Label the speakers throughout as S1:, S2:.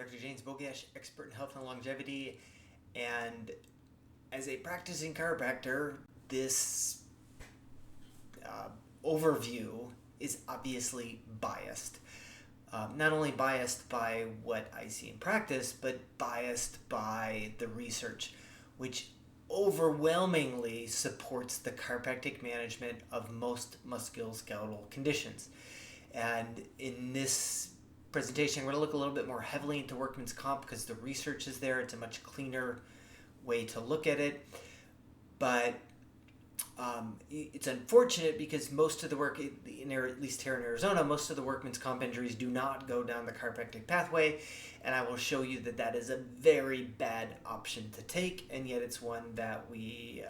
S1: Dr. James Bogash, expert in health and longevity, and as a practicing chiropractor, this overview is obviously biased. Not only biased by what I see in practice, but biased by the research, which overwhelmingly supports the chiropractic management of most musculoskeletal conditions. And in this presentation, I'm going to look a little bit more heavily into workman's comp because the research is there. It's a much cleaner way to look at it. But it's unfortunate because most of the work, at least here in Arizona, most of the workman's comp injuries do not go down the chiropractic pathway, and I will show you that that is a very bad option to take, and yet it's one that we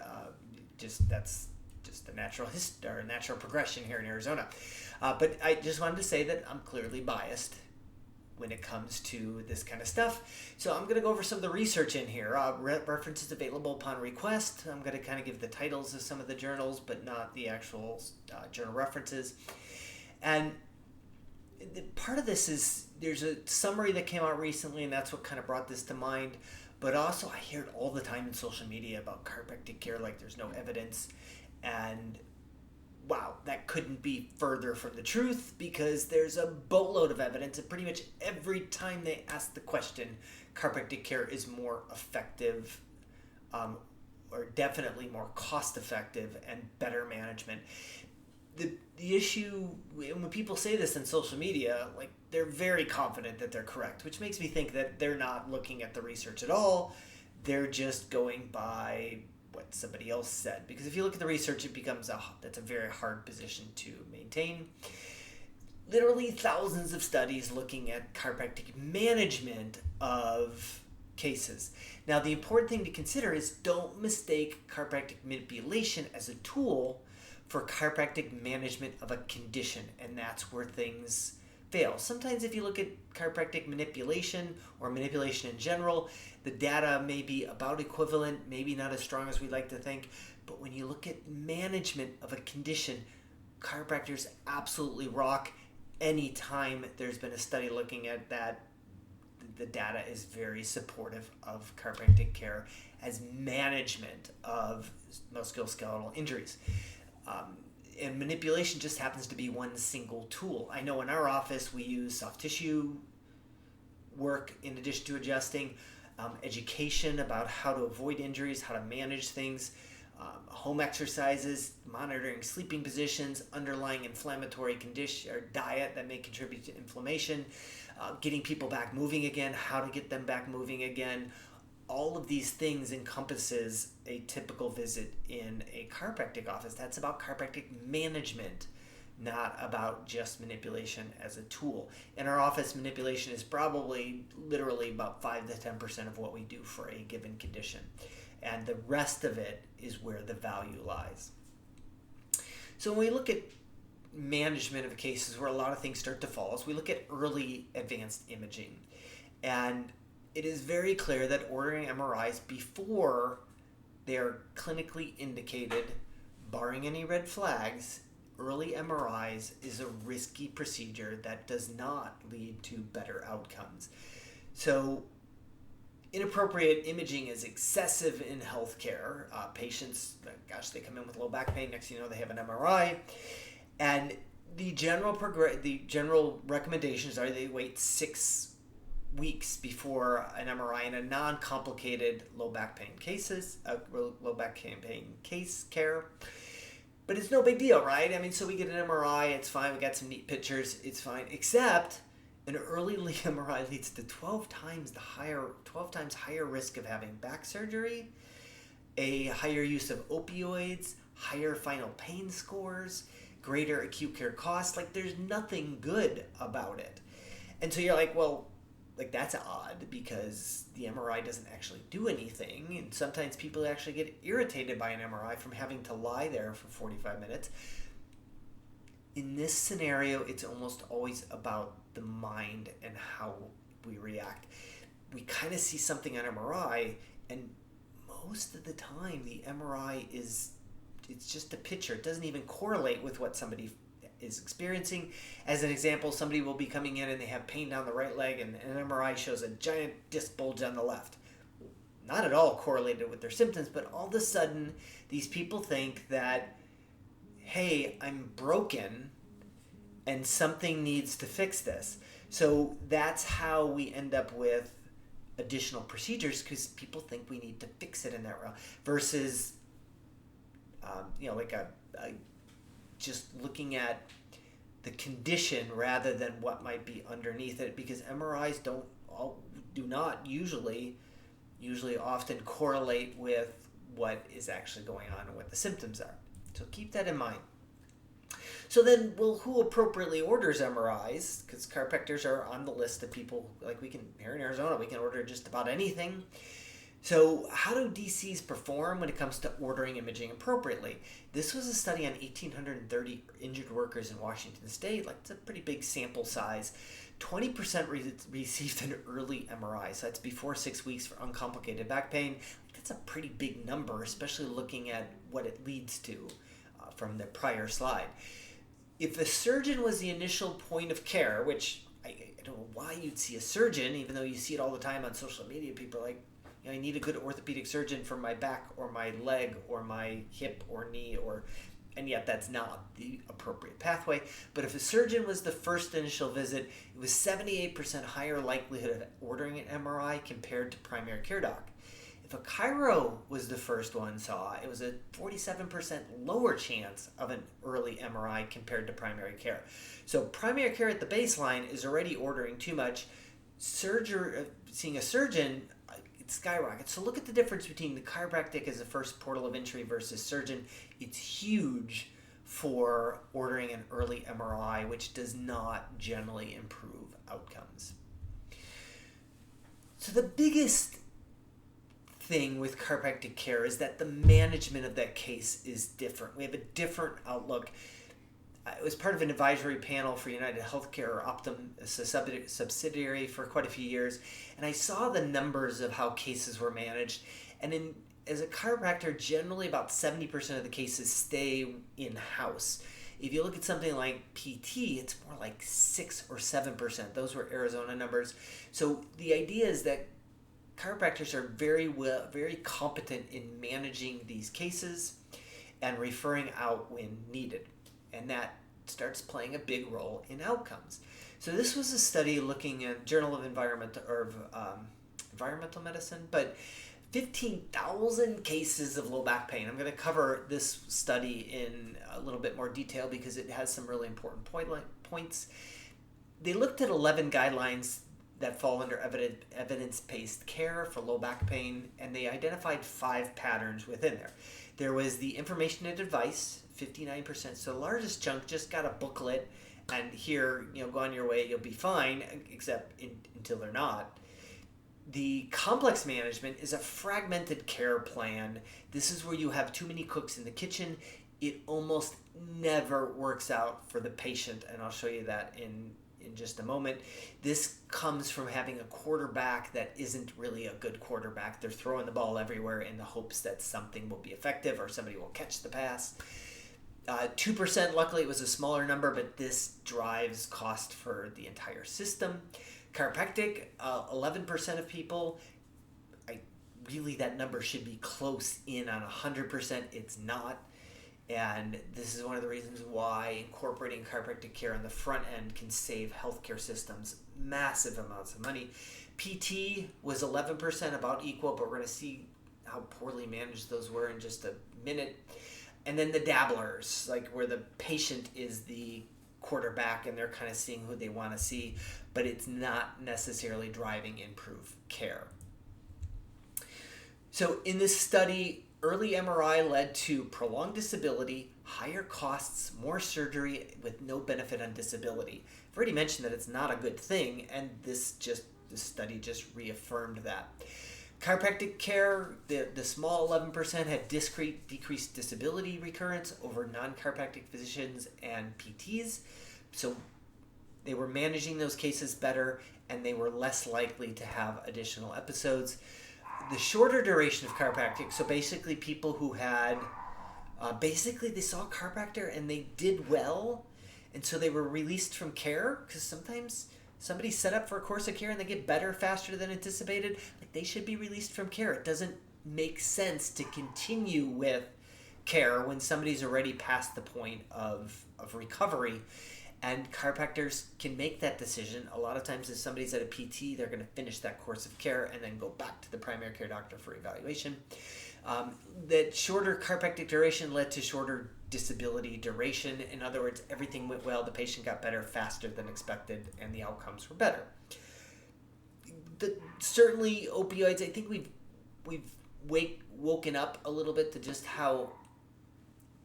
S1: that's just the natural progression here in Arizona. But I just wanted to say that I'm clearly biased when it comes to this kind of stuff. So I'm going to go over some of the research in here. References available upon request. I'm going to kind of give the titles of some of the journals, but not the actual journal references. And part of this is there's a summary that came out recently, and that's what kind of brought this to mind. But also I hear it all the time in social media about chiropractic care like there's no evidence. And wow, that couldn't be further from the truth because there's a boatload of evidence, and pretty much every time they ask the question, chiropractic care is more effective or definitely more cost effective and better management. The issue, when people say this in social media, like they're very confident that they're correct, which makes me think that they're not looking at the research at all. They're just going by what somebody else said, because if you look at the research, it becomes that's a very hard position to maintain. Literally thousands of studies looking at chiropractic management of cases. Now, the important thing to consider is don't mistake chiropractic manipulation as a tool for chiropractic management of a condition, and that's where things fail. Sometimes if you look at chiropractic manipulation or manipulation in general, the data may be about equivalent, maybe not as strong as we'd like to think, but when you look at management of a condition, chiropractors absolutely rock. Anytime there's been a study looking at that, the data is very supportive of chiropractic care as management of musculoskeletal injuries. And manipulation just happens to be one single tool. I know in our office we use soft tissue work in addition to adjusting, education about how to avoid injuries, how to manage things, home exercises, monitoring sleeping positions, underlying inflammatory condition or diet that may contribute to inflammation, getting people back moving again, how to get them back moving again. All of these things encompasses a typical visit in a chiropractic office. That's about chiropractic management, not about just manipulation as a tool. In our office, manipulation is probably literally about 5 to 10% of what we do for a given condition. And the rest of it is where the value lies. So when we look at management of cases where a lot of things start to fall, is we look at early advanced imaging. And it is very clear that ordering MRIs before they're clinically indicated, barring any red flags, early MRIs is a risky procedure that does not lead to better outcomes. So inappropriate imaging is excessive in healthcare. Patients, they come in with low back pain, next thing you know they have an MRI, and the general recommendations are they wait 6 weeks before an MRI in a non-complicated low back pain case care. But it's no big deal, right? I mean, so we get an MRI, it's fine, we got some neat pictures, it's fine, except an early MRI leads to 12 times higher risk of having back surgery, a higher use of opioids, higher final pain scores, greater acute care costs. Like, there's nothing good about it. And so you're like, well, like that's odd because the MRI doesn't actually do anything, and sometimes people actually get irritated by an MRI from having to lie there for 45 minutes. In this scenario, it's almost always about the mind and how we react. We kind of see something on MRI, and most of the time the MRI it's just a picture. It doesn't even correlate with what somebody is experiencing. As an example, somebody will be coming in and they have pain down the right leg and an MRI shows a giant disc bulge on the left. Not at all correlated with their symptoms, but all of a sudden these people think that, hey, I'm broken and something needs to fix this. So that's how we end up with additional procedures, because people think we need to fix it in that realm versus like a just looking at the condition rather than what might be underneath it, because MRIs do not usually often correlate with what is actually going on and what the symptoms are. So keep that in mind. So then, who appropriately orders MRIs? Because chiropractors are on the list of people, like here in Arizona, we can order just about anything. So how do DCs perform when it comes to ordering imaging appropriately? This was a study on 1,830 injured workers in Washington State. It's a pretty big sample size. 20% received an early MRI. So that's before 6 weeks for uncomplicated back pain. That's a pretty big number, especially looking at what it leads to from the prior slide. If a surgeon was the initial point of care, which I don't know why you'd see a surgeon, even though you see it all the time on social media, people are like, I need a good orthopedic surgeon for my back or my leg or my hip or knee, and yet that's not the appropriate pathway. But if a surgeon was the first initial visit, it was 78% higher likelihood of ordering an MRI compared to primary care doc. If a chiro was the first one saw, it was a 47% lower chance of an early MRI compared to primary care. So primary care at the baseline is already ordering too much. Seeing a surgeon, it skyrockets. So look at the difference between the chiropractic as the first portal of entry versus surgeon. It's huge for ordering an early MRI, which does not generally improve outcomes. So the biggest thing with chiropractic care is that the management of that case is different. We have a different outlook. I was part of an advisory panel for United Healthcare, or Optum, a subsidiary, for quite a few years, and I saw the numbers of how cases were managed. And as a chiropractor, generally about 70% of the cases stay in-house. If you look at something like PT, it's more like 6 or 7%. Those were Arizona numbers. So the idea is that chiropractors are very competent in managing these cases and referring out when needed. And that starts playing a big role in outcomes. So this was a study looking at Journal of Environmental Medicine, but 15,000 cases of low back pain. I'm going to cover this study in a little bit more detail because it has some really important points. They looked at 11 guidelines that fall under evidence-based care for low back pain, and they identified 5 patterns within there. There was the information and advice, 59%. So the largest chunk just got a booklet, and here, go on your way, you'll be fine, except until they're not. The complex management is a fragmented care plan. This is where you have too many cooks in the kitchen. It almost never works out for the patient, and I'll show you that in just a moment. This comes from having a quarterback that isn't really a good quarterback. They're throwing the ball everywhere in the hopes that something will be effective or somebody will catch the pass. 2%, luckily it was a smaller number, but this drives cost for the entire system. Chiropractic, 11% of people, that number should be close in on 100%. It's not. And this is one of the reasons why incorporating chiropractic care on the front end can save healthcare systems massive amounts of money. PT was 11%, about equal, but we're going to see how poorly managed those were in just a minute. And then the dabblers, where the patient is the quarterback and they're kind of seeing who they want to see, but it's not necessarily driving improved care. So in this study, early MRI led to prolonged disability, higher costs, more surgery with no benefit on disability. I've already mentioned that it's not a good thing, and this study just reaffirmed that. Chiropractic care, the small 11% had decreased disability recurrence over non-chiropractic physicians and PTs. So they were managing those cases better, and they were less likely to have additional episodes. The shorter duration of chiropractic, so basically people who had, they saw a chiropractor and they did well, And so they were released from care, because sometimes somebody's set up for a course of care and they get better faster than anticipated. Like, they should be released from care. It doesn't make sense to continue with care when somebody's already past the point of recovery. And chiropractors can make that decision. A lot of times if somebody's at a PT, they're going to finish that course of care and then go back to the primary care doctor for evaluation. That shorter chiropractic duration led to shorter disability duration. In other words, everything went well, the patient got better faster than expected, and the outcomes were better. Certainly opioids, I think we've woken up a little bit to just how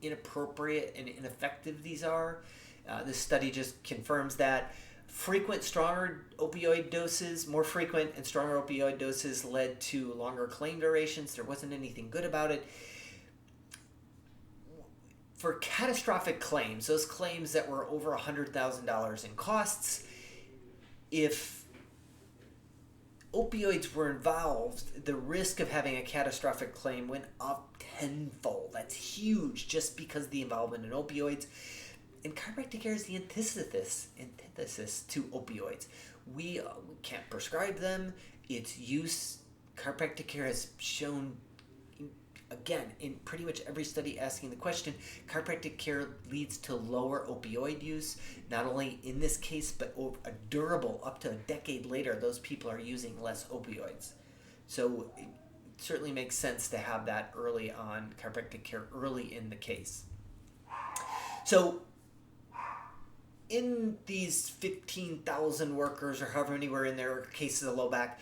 S1: inappropriate and ineffective these are. This study just confirms that. More frequent and stronger opioid doses led to longer claim durations. There wasn't anything good about it. For catastrophic claims, those claims that were over $100,000 in costs, if opioids were involved, the risk of having a catastrophic claim went up tenfold. That's huge, just because of the involvement in opioids. And chiropractic care is the antithesis to opioids. We can't prescribe them. Its use, chiropractic care has shown, again, in pretty much every study asking the question, chiropractic care leads to lower opioid use, not only in this case, but a durable, up to a decade later, those people are using less opioids. So it certainly makes sense to have that early on, chiropractic care early in the case. So in these 15,000 workers, or however many were in there, cases of low back,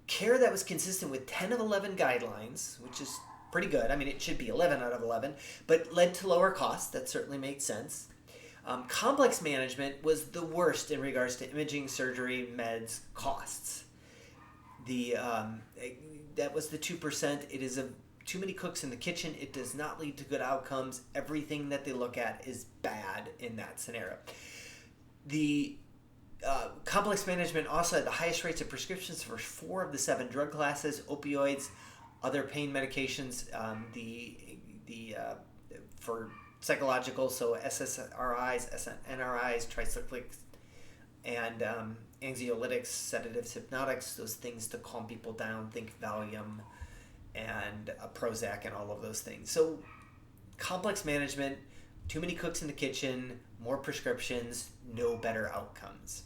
S1: care that was consistent with 10 of 11 guidelines, which is pretty good. I mean, it should be 11 out of 11, but led to lower costs. That certainly makes sense. Complex management was the worst in regards to imaging, surgery, meds, costs. That was the 2%. It is too many cooks in the kitchen. It does not lead to good outcomes. Everything that they look at is bad in that scenario. The complex management also had the highest rates of prescriptions for 4 of the 7 drug classes: opioids, other pain medications, for psychological, so SSRIs, SNRIs, tricyclics, and anxiolytics, sedatives, hypnotics, those things to calm people down, think Valium and Prozac and all of those things. So complex management, too many cooks in the kitchen, more prescriptions, no better outcomes.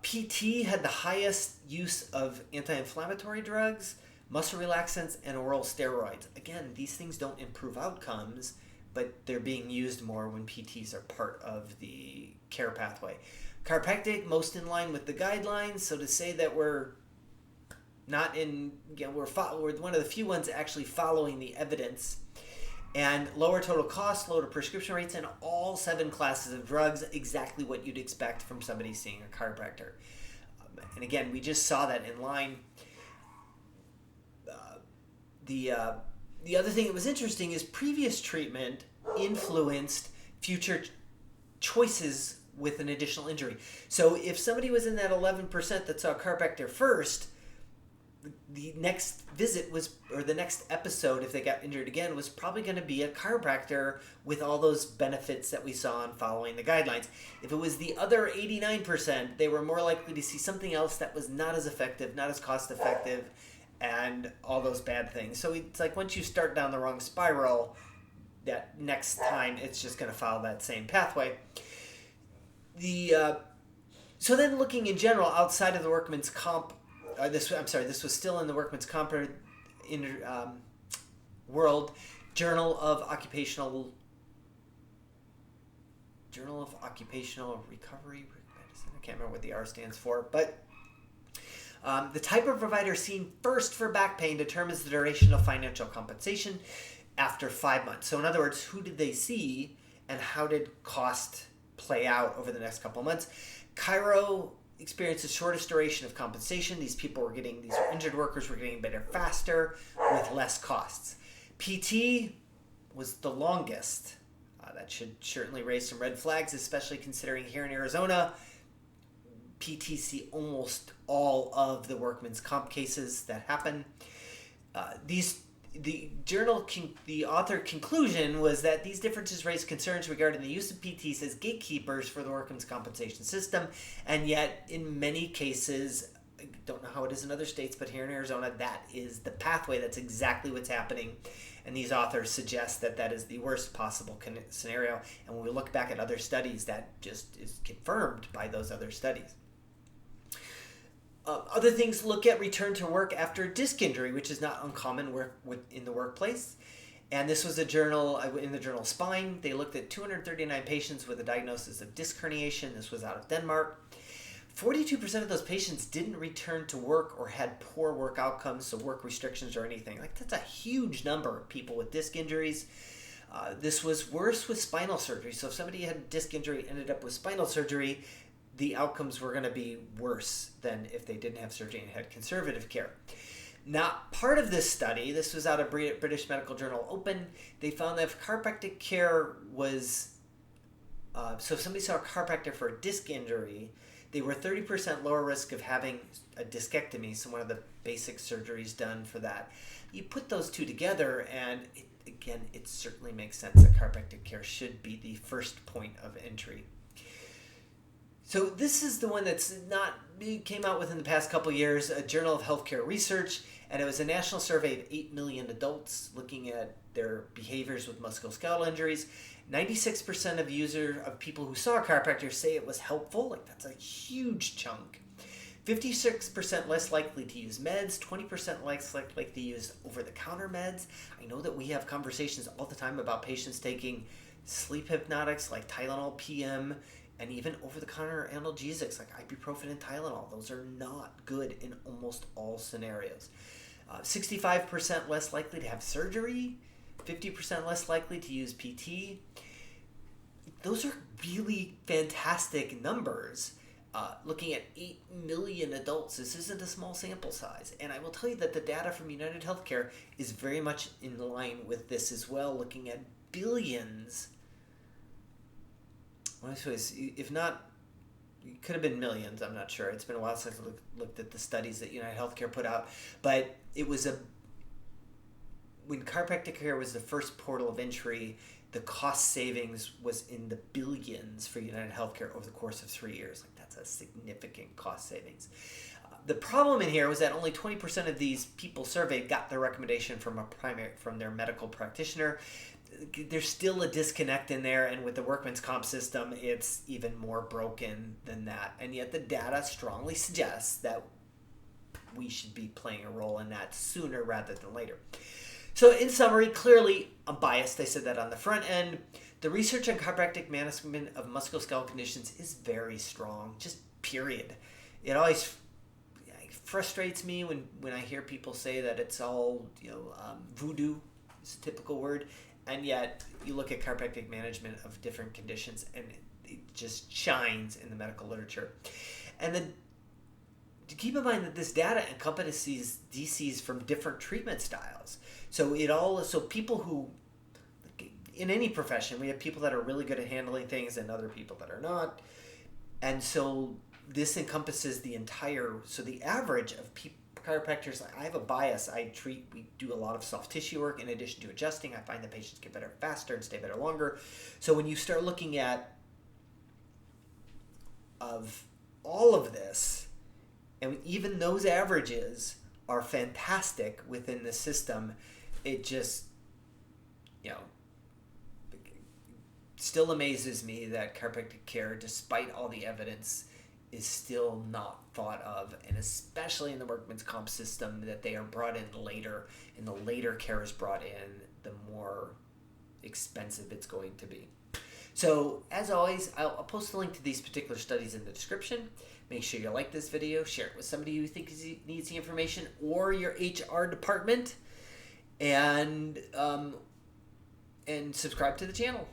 S1: PT had the highest use of anti-inflammatory drugs, muscle relaxants, and oral steroids. Again, these things don't improve outcomes, but they're being used more when PTs are part of the care pathway. Chiropractic, most in line with the guidelines, so to say that we're not in, we're one of the few ones actually following the evidence. And lower total costs, lower prescription rates, and all 7 classes of drugs, exactly what you'd expect from somebody seeing a chiropractor. And again, we just saw that in line. The other thing that was interesting is previous treatment influenced future choices with an additional injury. So if somebody was in that 11% that saw a chiropractor first, the next visit was, or the next episode, if they got injured again, was probably going to be a chiropractor with all those benefits that we saw in following the guidelines. If it was the other 89%, they were more likely to see something else that was not as effective, not as cost effective, and all those bad things. So it's like once you start down the wrong spiral, that next time it's just going to follow that same pathway. So then looking in general outside of the workman's comp, this was still in the workman's comp world, Journal of Occupational Recovery Medicine. I can't remember what the R stands for, but the type of provider seen first for back pain determines the duration of financial compensation after 5 months. So in other words, who did they see and how did cost play out over the next couple of months? Chiro experienced the shortest duration of compensation. These injured workers were getting better faster with less costs. PT was the longest. That should certainly raise some red flags, especially considering here in Arizona, PT see almost all of the workman's comp cases that happen. the author conclusion was that these differences raise concerns regarding the use of PTs as gatekeepers for the workmen's compensation system, and yet in many cases, I don't know how it is in other states, but here in Arizona, that is the pathway. That's exactly what's happening. And these authors suggest that that is the worst possible scenario. And when we look back at other studies, that just is confirmed by those other studies. Other things, look at return to work after disc injury, which is not uncommon in the workplace. And this was in the journal Spine. They looked at 239 patients with a diagnosis of disc herniation. This was out of Denmark. 42% of those patients didn't return to work or had poor work outcomes, so work restrictions or anything. Like, that's a huge number of people with disc injuries. This was worse with spinal surgery. So if somebody had a disc injury, ended up with spinal surgery, the outcomes were going to be worse than if they didn't have surgery and had conservative care. Not part of this study, this was out of British Medical Journal Open, they found that if chiropractic care was, so if somebody saw a chiropractor for a disc injury, they were 30% lower risk of having a discectomy, so one of the basic surgeries done for that. You put those two together, and it certainly makes sense that chiropractic care should be the first point of entry. So this is the one came out within the past couple years, a Journal of Healthcare Research, and it was a national survey of 8 million adults looking at their behaviors with musculoskeletal injuries. 96% of people who saw a chiropractor say it was helpful. Like, that's a huge chunk. 56% less likely to use meds, 20% less likely to use over-the-counter meds. I know that we have conversations all the time about patients taking sleep hypnotics like Tylenol PM, and even over-the-counter analgesics like ibuprofen and Tylenol. Those are not good in almost all scenarios. 65% less likely to have surgery, 50% less likely to use PT. Those are really fantastic numbers. Looking at 8 million adults, this isn't a small sample size. And I will tell you that the data from United Healthcare is very much in line with this as well, looking at billions. If not, it could have been millions, I'm not sure. It's been a while since I looked at the studies that United Healthcare put out. But it was when chiropractic care was the first portal of entry, the cost savings was in the billions for United Healthcare over the course of 3 years. Like, that's a significant cost savings. The problem in here was that only 20% of these people surveyed got their recommendation from their medical practitioner. There's still a disconnect in there, and with the workman's comp system, it's even more broken than that. And yet the data strongly suggests that we should be playing a role in that sooner rather than later. So in summary, clearly I'm biased. I said that on the front end. The research on chiropractic management of musculoskeletal conditions is very strong, just period. It always frustrates me when I hear people say that it's all voodoo is a typical word. And yet, you look at chiropractic management of different conditions, and it just shines in the medical literature. And then, to keep in mind that this data encompasses DCs from different treatment styles. So people who, in any profession, we have people that are really good at handling things and other people that are not. And so this encompasses the average of chiropractors, I have a bias. We do a lot of soft tissue work in addition to adjusting. I find that patients get better faster and stay better longer. So when you start looking at of all of this, and even those averages are fantastic within the system, it just, still amazes me that chiropractic care, despite all the evidence, is still not thought of, and especially in the workman's comp system, that they are brought in later, and the later care is brought in, the more expensive it's going to be. So, as always, I'll post a link to these particular studies in the description. Make sure you like this video, share it with somebody who thinks needs the information, or your HR department, and subscribe to the channel.